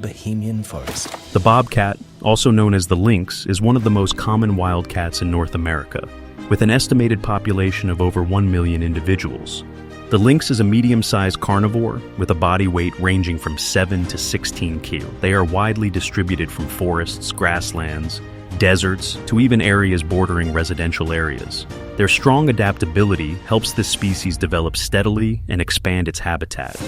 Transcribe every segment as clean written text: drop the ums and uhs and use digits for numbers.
Bohemian forest. The bobcat, also known as the lynx, is one of the most common wildcats in North America, with an estimated population of over 1 million individuals. The lynx is a medium-sized carnivore with a body weight ranging from 7 to 16 kg. They are widely distributed from forests, grasslands, deserts, to even areas bordering residential areas. Their strong adaptability helps this species develop steadily and expand its habitat.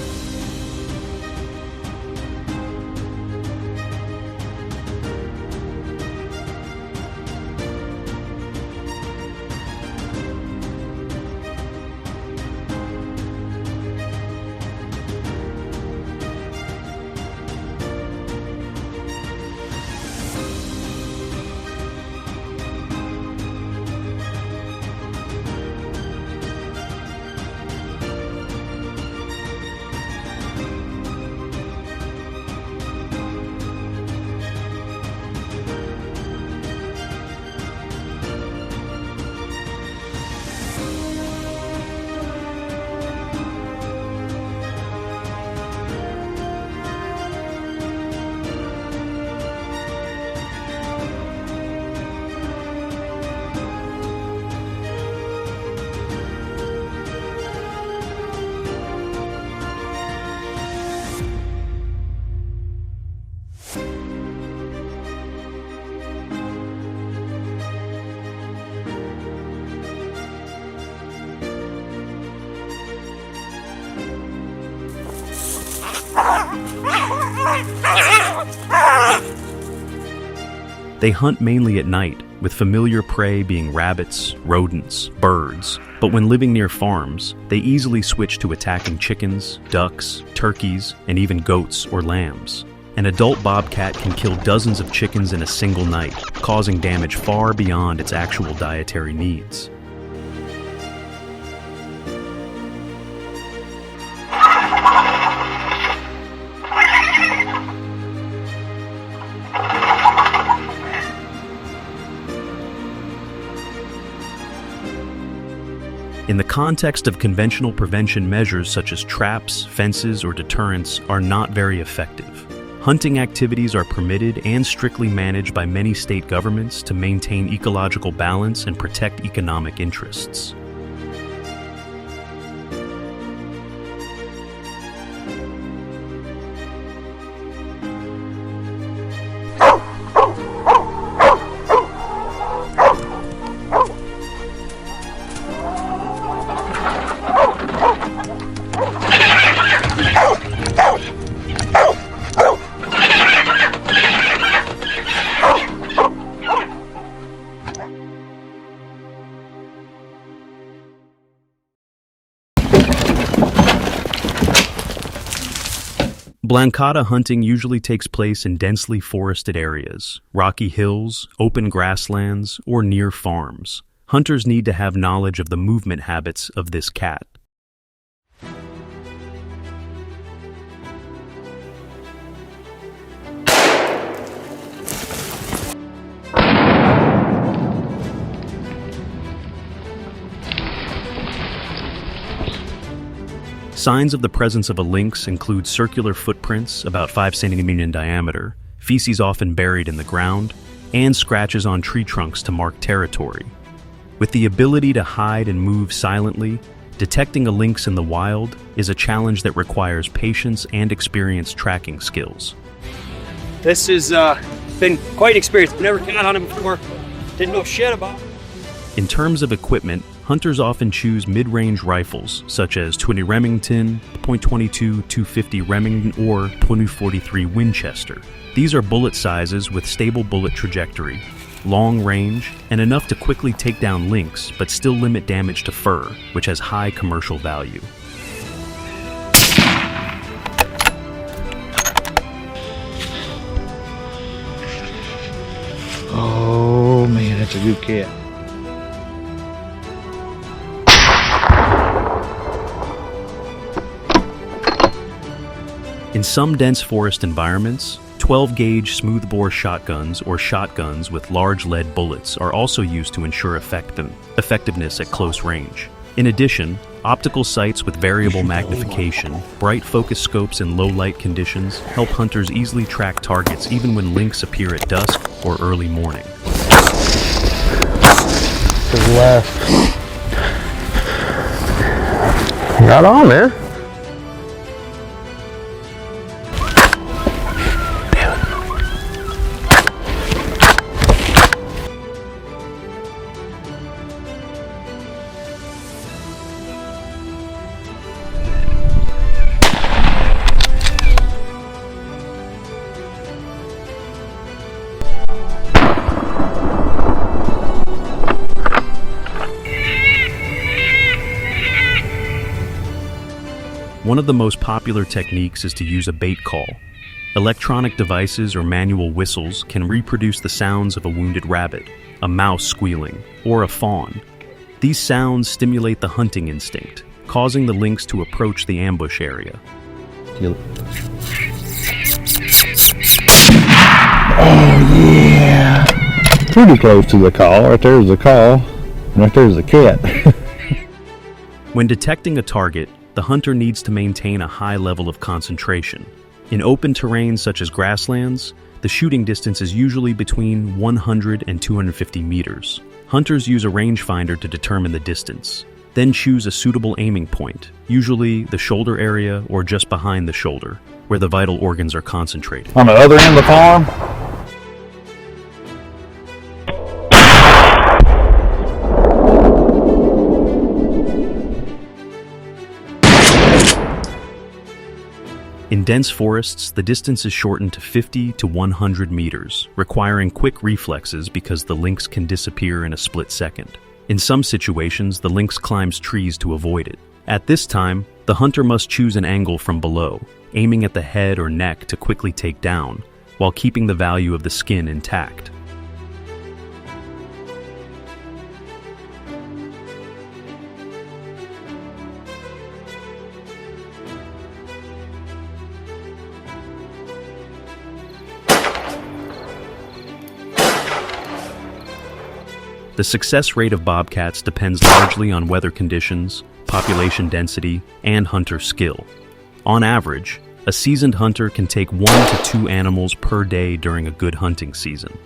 They hunt mainly at night, with familiar prey being rabbits, rodents, birds. But when living near farms, they easily switch to attacking chickens, ducks, turkeys, and even goats or lambs. An adult bobcat can kill dozens of chickens in a single night, causing damage far beyond its actual dietary needs. In the context of conventional prevention measures such as traps, fences, or deterrents are not very effective. Hunting activities are permitted and strictly managed by many state governments to maintain ecological balance and protect economic interests. Blancata hunting usually takes place in densely forested areas, rocky hills, open grasslands, or near farms. Hunters need to have knowledge of the movement habits of this cat. Signs of the presence of a lynx include circular footprints about 5 centimeters in diameter, feces often buried in the ground, and scratches on tree trunks to mark territory. With the ability to hide and move silently, detecting a lynx in the wild is a challenge that requires patience and experienced tracking skills. This has been quite an experience. I've never cat hunted before, didn't know shit about it. In terms of equipment, hunters often choose mid-range rifles such as .20 Remington, .22 250 Remington, or .43 Winchester. These are bullet sizes with stable bullet trajectory, long range, and enough to quickly take down lynx but still limit damage to fur, which has high commercial value. Oh man, that's a good cat. In some dense forest environments, 12-gauge smoothbore shotguns or shotguns with large lead bullets are also used to ensure effectiveness at close range. In addition, optical sights with variable magnification, bright focus scopes in low light conditions help hunters easily track targets even when lynx appear at dusk or early morning. To the left. Right on, man. One of the most popular techniques is to use a bait call. Electronic devices or manual whistles can reproduce the sounds of a wounded rabbit, a mouse squealing, or a fawn. These sounds stimulate the hunting instinct, causing the lynx to approach the ambush area. Oh yeah. Pretty close to the call. Right there's the call. And right there's the cat. When detecting a target, the hunter needs to maintain a high level of concentration. In open terrain such as grasslands, the shooting distance is usually between 100 and 250 meters. Hunters use a rangefinder to determine the distance, then choose a suitable aiming point, usually the shoulder area or just behind the shoulder, where the vital organs are concentrated. On the other end of the farm. In dense forests, the distance is shortened to 50 to 100 meters, requiring quick reflexes because the lynx can disappear in a split second. In some situations, the lynx climbs trees to avoid it. At this time, the hunter must choose an angle from below, aiming at the head or neck to quickly take down, while keeping the value of the skin intact. The success rate of bobcats depends largely on weather conditions, population density, and hunter skill. On average, a seasoned hunter can take 1 to 2 animals per day during a good hunting season.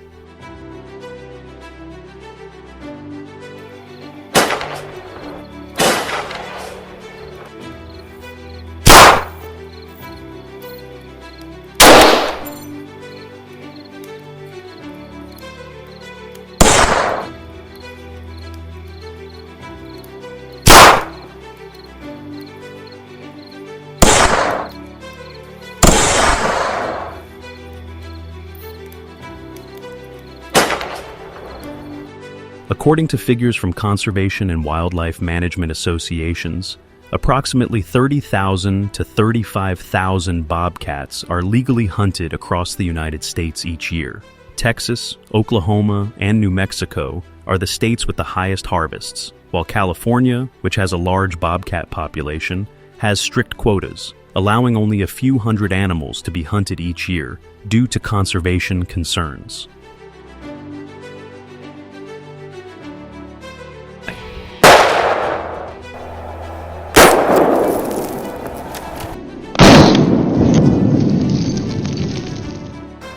According to figures from conservation and wildlife management associations, approximately 30,000 to 35,000 bobcats are legally hunted across the United States each year. Texas, Oklahoma, and New Mexico are the states with the highest harvests, while California, which has a large bobcat population, has strict quotas, allowing only a few hundred animals to be hunted each year due to conservation concerns.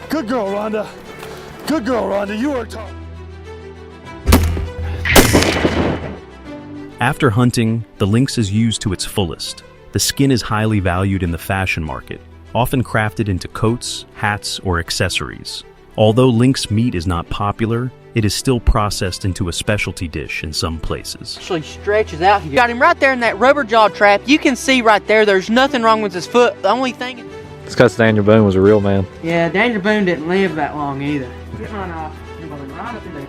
Good girl, Rhonda. Good girl, Rhonda. You are top. After hunting, the lynx is used to its fullest. The skin is highly valued in the fashion market, often crafted into coats, hats, or accessories. Although lynx meat is not popular, it is still processed into a specialty dish in some places. Actually stretches out. Got him right there in that rubber jaw trap. You can see right there, there's nothing wrong with his foot. The only thing... It's because Daniel Boone was a real man. Yeah, Daniel Boone didn't live that long either. Get mine off. You're going right up in there.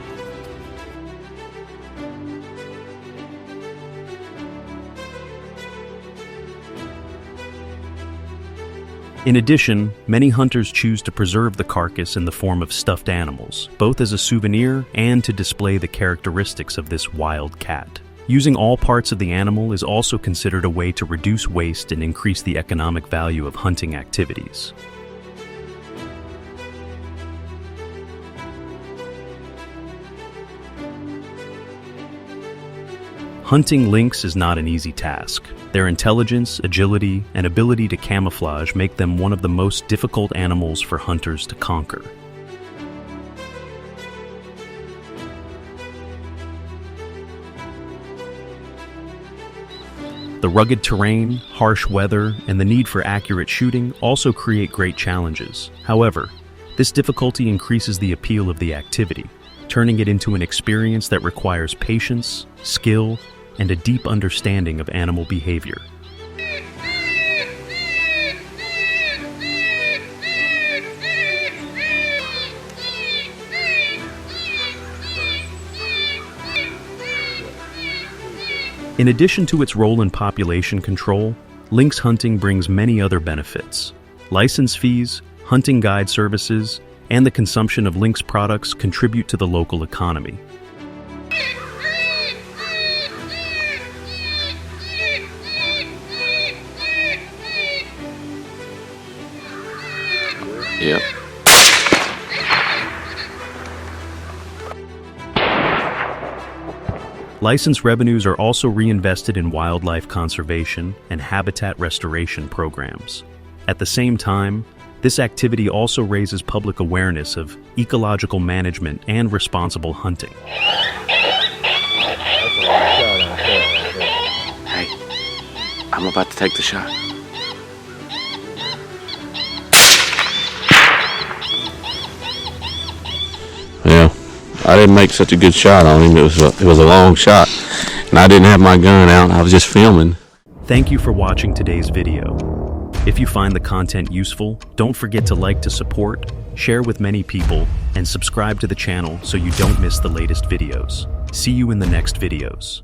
In addition, many hunters choose to preserve the carcass in the form of stuffed animals, both as a souvenir and to display the characteristics of this wild cat. Using all parts of the animal is also considered a way to reduce waste and increase the economic value of hunting activities. Hunting lynx is not an easy task. Their intelligence, agility, and ability to camouflage make them one of the most difficult animals for hunters to conquer. The rugged terrain, harsh weather, and the need for accurate shooting also create great challenges. However, this difficulty increases the appeal of the activity, turning it into an experience that requires patience, skill, and a deep understanding of animal behavior. In addition to its role in population control, lynx hunting brings many other benefits. License fees, hunting guide services, and the consumption of lynx products contribute to the local economy. Yep. License revenues are also reinvested in wildlife conservation and habitat restoration programs. At the same time, this activity also raises public awareness of ecological management and responsible hunting. Hey, I'm about to take the shot. Yeah, I didn't make such a good shot on him. It was a long shot, and I didn't have my gun out. I was just filming. Thank you for watching today's video. If you find the content useful, don't forget to like to support, share with many people, and subscribe to the channel so you don't miss the latest videos. See you in the next videos.